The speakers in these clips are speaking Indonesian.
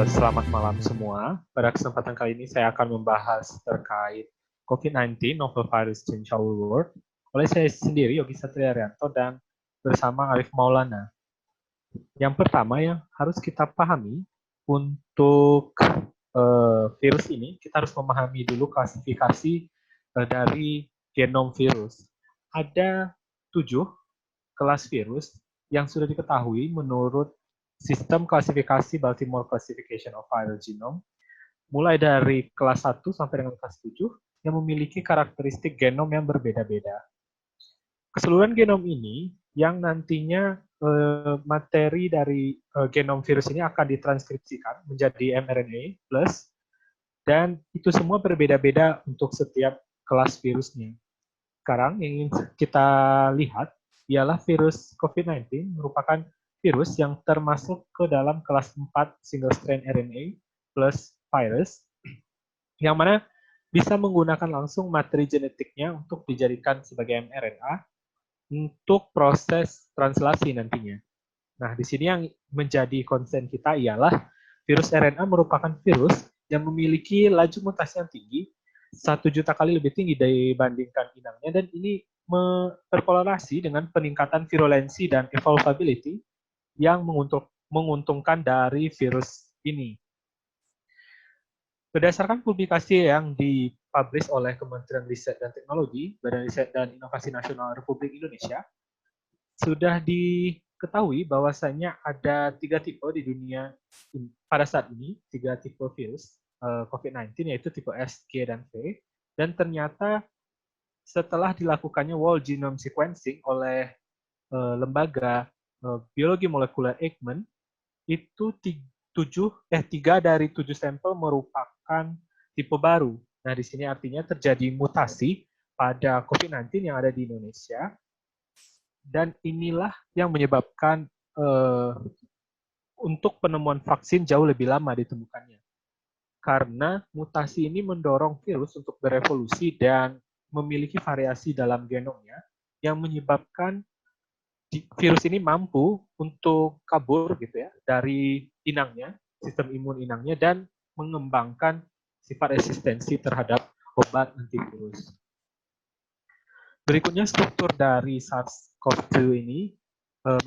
Selamat malam semua. Pada kesempatan kali ini saya akan membahas terkait COVID-19, Novel Virus Change Our World, oleh saya sendiri, Yogi Satria Rianto, dan bersama Arif Maulana. Yang pertama yang harus kita pahami untuk virus ini, kita harus memahami dulu klasifikasi dari genom virus. Ada 7 kelas virus yang sudah diketahui menurut sistem klasifikasi Baltimore Classification of Viral Genome, mulai dari kelas 1 sampai dengan kelas 7, yang memiliki karakteristik genom yang berbeda-beda. Keseluruhan genom ini yang nantinya materi dari genom virus ini akan ditranskripsikan menjadi mRNA plus, dan itu semua berbeda-beda untuk setiap kelas virusnya. Sekarang yang ingin kita lihat ialah virus COVID-19 merupakan virus yang termasuk ke dalam kelas 4 single strand RNA plus virus, yang mana bisa menggunakan langsung materi genetiknya untuk dijadikan sebagai mRNA untuk proses translasi nantinya. Nah, di sini yang menjadi concern kita ialah virus RNA merupakan virus yang memiliki laju mutasi yang tinggi, 1 juta kali lebih tinggi dibandingkan inangnya, dan ini terkorelasi dengan peningkatan virulensi dan evolvability yang menguntungkan dari virus ini. Berdasarkan publikasi yang dipublish oleh Kementerian Riset dan Teknologi, Badan Riset dan Inovasi Nasional Republik Indonesia, sudah diketahui bahwasanya ada 3 tipe di dunia pada saat ini, 3 tipe virus COVID-19, yaitu tipe S, G, dan V. Dan ternyata setelah dilakukannya whole genome sequencing oleh lembaga biologi molekuler Eijkman, itu 3 dari 7 sampel merupakan tipe baru. Nah, di sini artinya terjadi mutasi pada COVID-19 yang ada di Indonesia, dan inilah yang menyebabkan untuk penemuan vaksin jauh lebih lama ditemukannya. Karena mutasi ini mendorong virus untuk berevolusi dan memiliki variasi dalam genomnya yang menyebabkan virus ini mampu untuk kabur gitu ya dari inangnya, sistem imun inangnya, dan mengembangkan sifat resistensi terhadap obat antivirus. Berikutnya struktur dari SARS-CoV-2 ini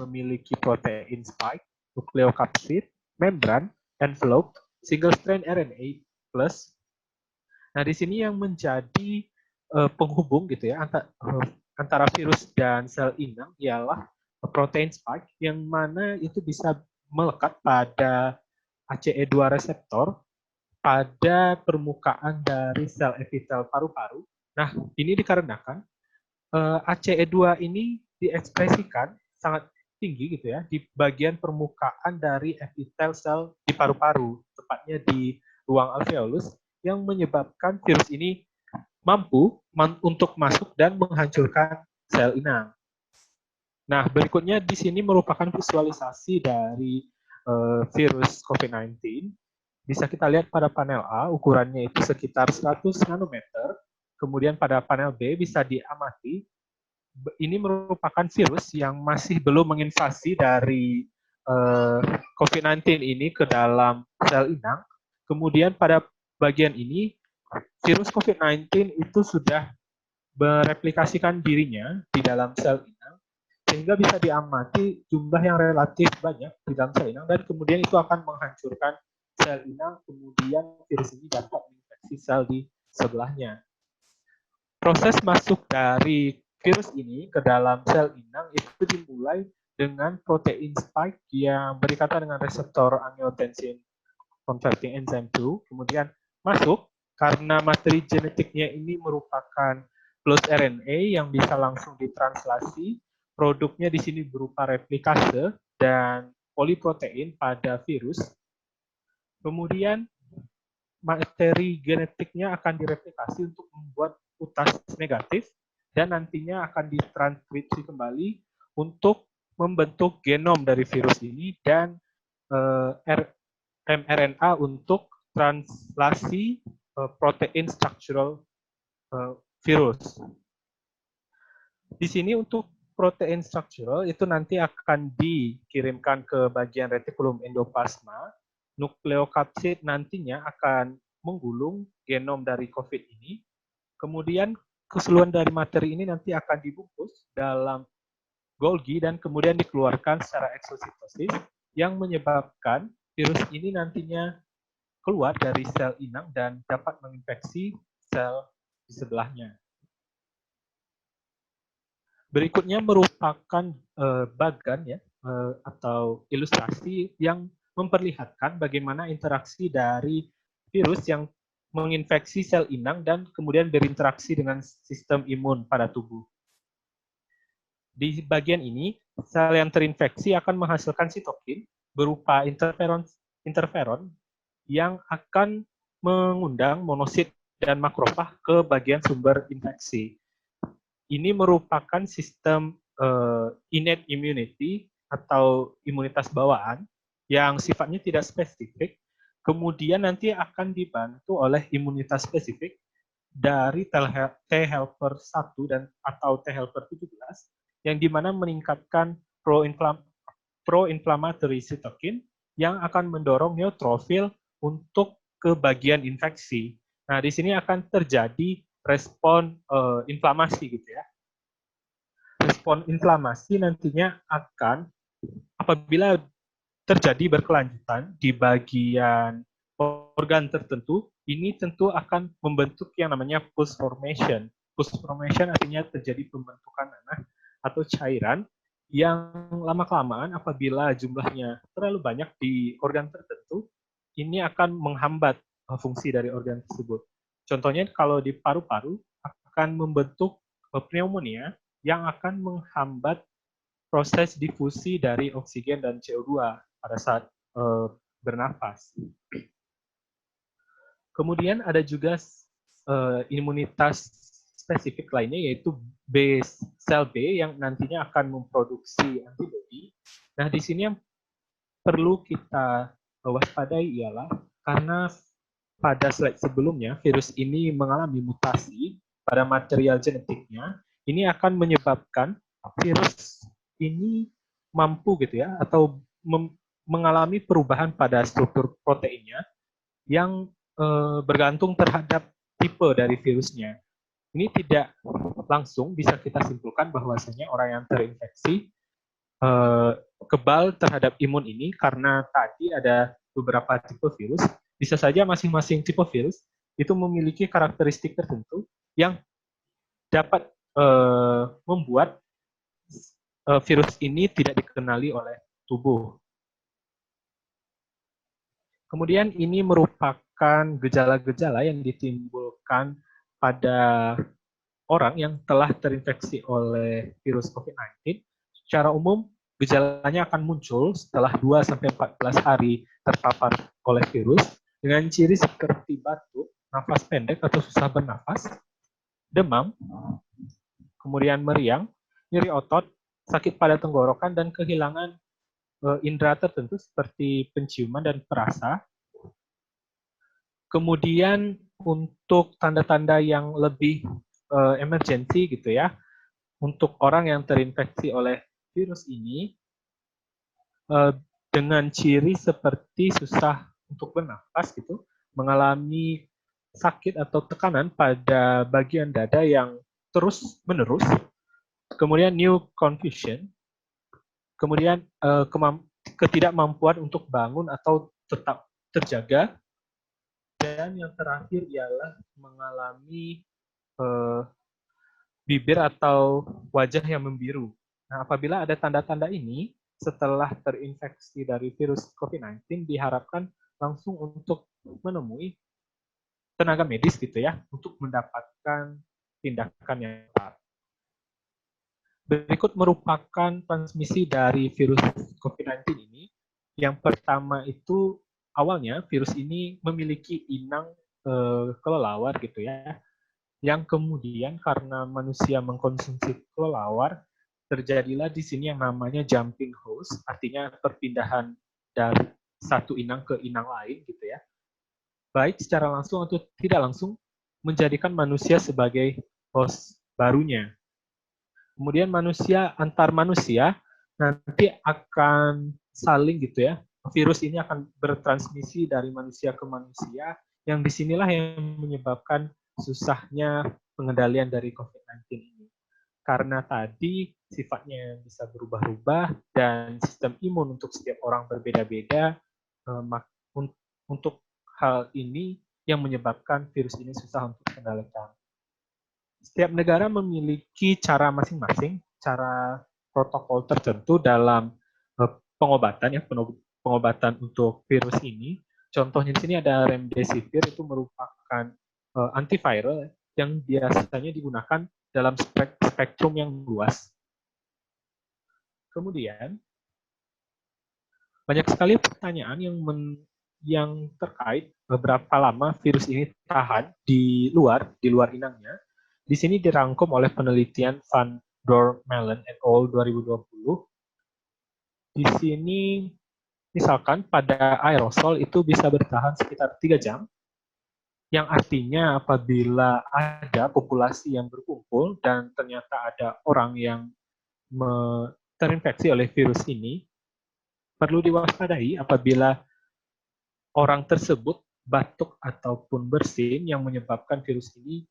memiliki protein spike, nukleokapsid, membran, envelope, single strand RNA plus. Nah, di sini yang menjadi penghubung gitu ya antara virus dan sel inang ialah protein spike, yang mana itu bisa melekat pada ACE2 reseptor pada permukaan dari sel epitel paru-paru. Nah, ini dikarenakan ACE2 ini diekspresikan sangat tinggi gitu ya di bagian permukaan dari epitel sel di paru-paru, tepatnya di ruang alveolus, yang menyebabkan virus ini mampu untuk masuk dan menghancurkan sel inang. Nah, berikutnya di sini merupakan visualisasi dari virus COVID-19. Bisa kita lihat pada panel A, ukurannya itu sekitar 100 nanometer. Kemudian pada panel B bisa diamati, ini merupakan virus yang masih belum menginvasi dari COVID-19 ini ke dalam sel inang. Kemudian pada bagian ini, virus COVID-19 itu sudah mereplikasikan dirinya di dalam sel inang, sehingga bisa diamati jumlah yang relatif banyak di dalam sel inang, dan kemudian itu akan menghancurkan sel inang, kemudian virus ini dapat menginfeksi sel di sebelahnya. Proses masuk dari virus ini ke dalam sel inang itu dimulai dengan protein spike yang berikatan dengan reseptor angiotensin converting enzyme 2, kemudian masuk karena materi genetiknya ini merupakan plus RNA yang bisa langsung ditranslasi. Produknya di sini berupa replikase dan poliprotein pada virus. Kemudian materi genetiknya akan direplikasi untuk membuat utas negatif, dan nantinya akan ditranskripsi kembali untuk membentuk genom dari virus ini dan mRNA untuk translasi protein structural virus. Di sini untuk protein structural itu nanti akan dikirimkan ke bagian retikulum endoplasma. Nukleokapsid nantinya akan menggulung genom dari COVID ini. Kemudian keseluruhan dari materi ini nanti akan dibungkus dalam Golgi dan kemudian dikeluarkan secara eksositosis yang menyebabkan virus ini nantinya keluar dari sel inang dan dapat menginfeksi sel di sebelahnya. Berikutnya merupakan bagan ya atau ilustrasi yang memperlihatkan bagaimana interaksi dari virus yang menginfeksi sel inang dan kemudian berinteraksi dengan sistem imun pada tubuh. Di bagian ini, sel yang terinfeksi akan menghasilkan sitokin berupa interferon yang akan mengundang monosit dan makrofag ke bagian sumber infeksi. Ini merupakan sistem innate immunity atau imunitas bawaan yang sifatnya tidak spesifik, kemudian nanti akan dibantu oleh imunitas spesifik dari T helper 1 dan atau T helper 17 yang dimana meningkatkan pro-inflammatory cytokine yang akan mendorong neutrofil untuk ke bagian infeksi. Nah, di sini akan terjadi respon inflamasi gitu ya. Respon inflamasi nantinya akan apabila terjadi berkelanjutan di bagian organ tertentu, ini tentu akan membentuk yang namanya pus formation. Pus formation artinya terjadi pembentukan nanah atau cairan yang lama-kelamaan apabila jumlahnya terlalu banyak di organ tertentu, ini akan menghambat fungsi dari organ tersebut. Contohnya kalau di paru-paru akan membentuk pneumonia yang akan menghambat proses difusi dari oksigen dan CO2 pada saat bernafas. Kemudian ada juga imunitas spesifik lainnya yaitu sel B yang nantinya akan memproduksi antibodi. Nah, di sini yang perlu kita waspadai ialah karena pada slide sebelumnya virus ini mengalami mutasi pada material genetiknya, ini akan menyebabkan virus ini mampu gitu ya atau mengalami perubahan pada struktur proteinnya yang bergantung terhadap tipe dari virusnya. Ini tidak langsung bisa kita simpulkan bahwasanya orang yang terinfeksi kebal terhadap imun ini karena tadi ada beberapa tipe virus. Bisa saja masing-masing tipe virus itu memiliki karakteristik tertentu yang dapat membuat virus ini tidak dikenali oleh tubuh. Kemudian ini merupakan gejala-gejala yang ditimbulkan pada orang yang telah terinfeksi oleh virus COVID-19. Secara umum, gejalanya akan muncul setelah 2-14 hari terpapar oleh virus dengan ciri seperti batuk, nafas pendek atau susah bernafas, demam, kemudian meriang, nyeri otot, sakit pada tenggorokan, dan kehilangan indera tertentu seperti penciuman dan perasa. Kemudian untuk tanda-tanda yang lebih emergency gitu ya, untuk orang yang terinfeksi oleh virus ini dengan ciri seperti susah untuk bernafas gitu, mengalami sakit atau tekanan pada bagian dada yang terus-menerus, kemudian new confusion, kemudian ketidakmampuan untuk bangun atau tetap terjaga, dan yang terakhir ialah mengalami bibir atau wajah yang membiru. Nah, apabila ada tanda-tanda ini, setelah terinfeksi dari virus COVID-19, diharapkan langsung untuk menemui tenaga medis gitu ya, untuk mendapatkan tindakan yang tepat. Berikut merupakan transmisi dari virus COVID-19 ini. Yang pertama itu awalnya virus ini memiliki inang kelelawar gitu ya, yang kemudian karena manusia mengkonsumsi kelelawar, terjadilah di sini yang namanya jumping host, artinya perpindahan dari satu inang ke inang lain gitu ya. Baik secara langsung atau tidak langsung menjadikan manusia sebagai host barunya. Kemudian manusia antar manusia nanti akan saling gitu ya. Virus ini akan bertransmisi dari manusia ke manusia, yang disinilah yang menyebabkan susahnya pengendalian dari COVID-19 ini. Karena tadi sifatnya bisa berubah-ubah dan sistem imun untuk setiap orang berbeda-beda, untuk hal ini yang menyebabkan virus ini susah untuk dikendalikan. Setiap negara memiliki cara masing-masing, cara protokol tertentu dalam pengobatan, ya, pengobatan untuk virus ini. Contohnya di sini ada remdesivir, itu merupakan antiviral yang biasanya digunakan dalam spektrum yang luas. Kemudian banyak sekali pertanyaan yang terkait berapa lama virus ini tahan di luar inangnya. Di sini dirangkum oleh penelitian Van Dormelen et al. 2020. Di sini misalkan pada aerosol itu bisa bertahan sekitar 3 jam, yang artinya apabila ada populasi yang berkumpul dan ternyata ada orang yang terinfeksi oleh virus ini, perlu diwaspadai apabila orang tersebut batuk ataupun bersin yang menyebabkan virus ini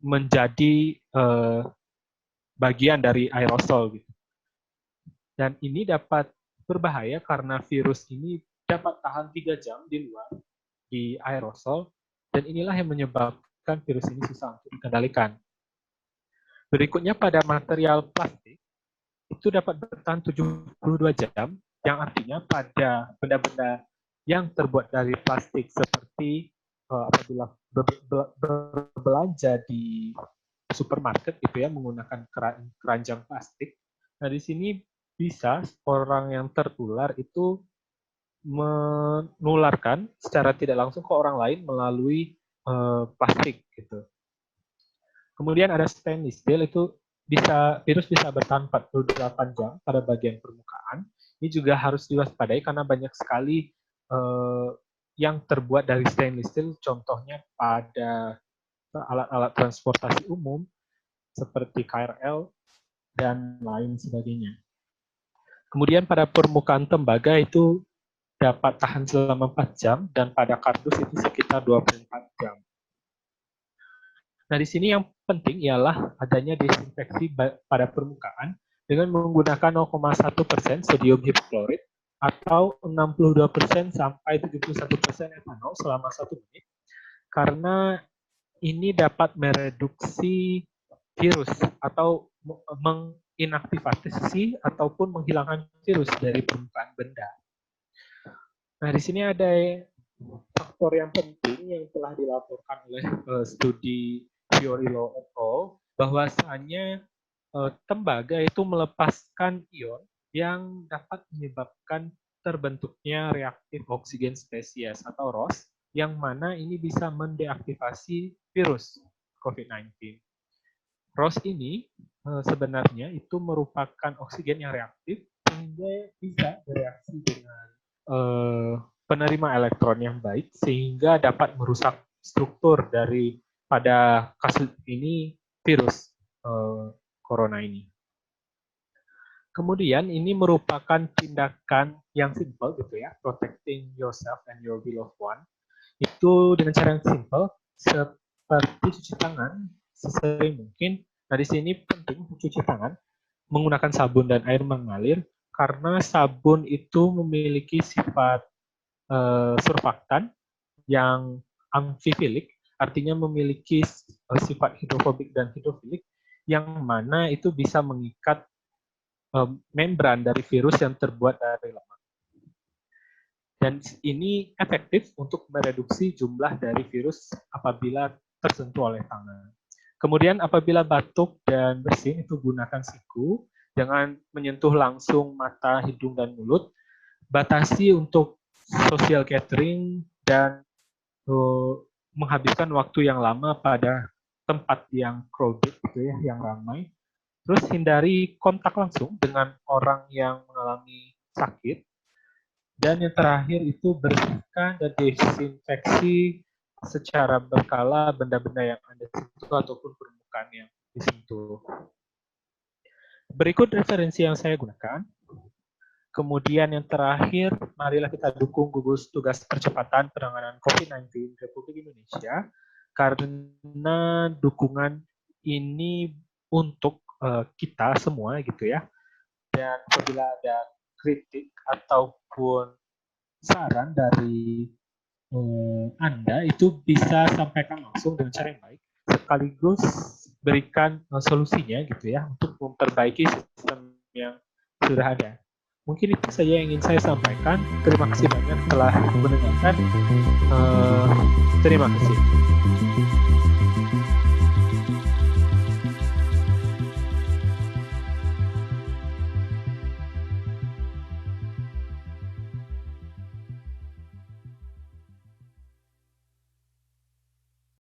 menjadi bagian dari aerosol gitu. Dan ini dapat berbahaya karena virus ini dapat tahan 3 jam di luar di aerosol, dan inilah yang menyebabkan virus ini susah untuk dikendalikan. Berikutnya pada material plastik itu dapat bertahan 72 jam, yang artinya pada benda-benda yang terbuat dari plastik seperti apabila berbelanja di supermarket gitu ya menggunakan keranjang plastik. Nah, di sini bisa orang yang tertular itu menularkan secara tidak langsung ke orang lain melalui plastik gitu. Kemudian ada stainless steel, itu virus bisa bertahan 48 jam pada bagian permukaan. Ini juga harus diwaspadai karena banyak sekali yang terbuat dari stainless steel, contohnya pada alat-alat transportasi umum seperti KRL dan lain sebagainya. Kemudian pada permukaan tembaga itu dapat tahan selama 4 jam dan pada kardus itu sekitar 24 jam. Nah, di sini yang penting ialah adanya desinfeksi pada permukaan dengan menggunakan 0,1% sodium hipoklorit atau 62% sampai 71% etanol selama 1 menit, karena ini dapat mereduksi virus atau menginaktivasi ataupun menghilangkan virus dari permukaan benda. Nah, di sini ada faktor yang penting yang telah dilaporkan oleh studi Fiorillo et al. Bahwasanya tembaga itu melepaskan ion yang dapat menyebabkan terbentuknya reaktif oksigen spesies atau ROS, yang mana ini bisa mendeaktivasi virus COVID-19. ROS ini sebenarnya itu merupakan oksigen yang reaktif sehingga bisa bereaksi dengan penerima elektron yang baik sehingga dapat merusak struktur dari pada kasus ini virus corona ini. Kemudian ini merupakan tindakan yang simple gitu ya, protecting yourself and your beloved one. Itu dengan cara yang simple seperti cuci tangan sesering mungkin. Nah, di sini penting cuci tangan menggunakan sabun dan air mengalir karena sabun itu memiliki sifat surfaktan yang amfifilik, artinya memiliki sifat hidrofobik dan hidrofilik, yang mana itu bisa mengikat membran dari virus yang terbuat dari lemak. Dan ini efektif untuk mereduksi jumlah dari virus apabila tersentuh oleh tangan. Kemudian apabila batuk dan bersin itu gunakan siku, jangan menyentuh langsung mata, hidung, dan mulut. Batasi untuk social gathering dan menghabiskan waktu yang lama pada tempat yang crowded gitu ya, yang ramai. Terus hindari kontak langsung dengan orang yang mengalami sakit. Dan yang terakhir itu bersihkan dan desinfeksi secara berkala benda-benda yang Anda sentuh ataupun permukaan yang disentuh. Berikut referensi yang saya gunakan. Kemudian yang terakhir, marilah kita dukung gugus tugas percepatan penanganan COVID-19 Republik Indonesia, karena dukungan ini untuk kita semua gitu ya. Dan apabila ada kritik ataupun saran dari Anda, itu bisa sampaikan langsung dengan cara yang baik, sekaligus berikan solusinya gitu ya, untuk memperbaiki sistem yang sudah ada. Mungkin itu saja yang ingin saya sampaikan. Terima kasih banyak telah mendengarkan. Terima kasih.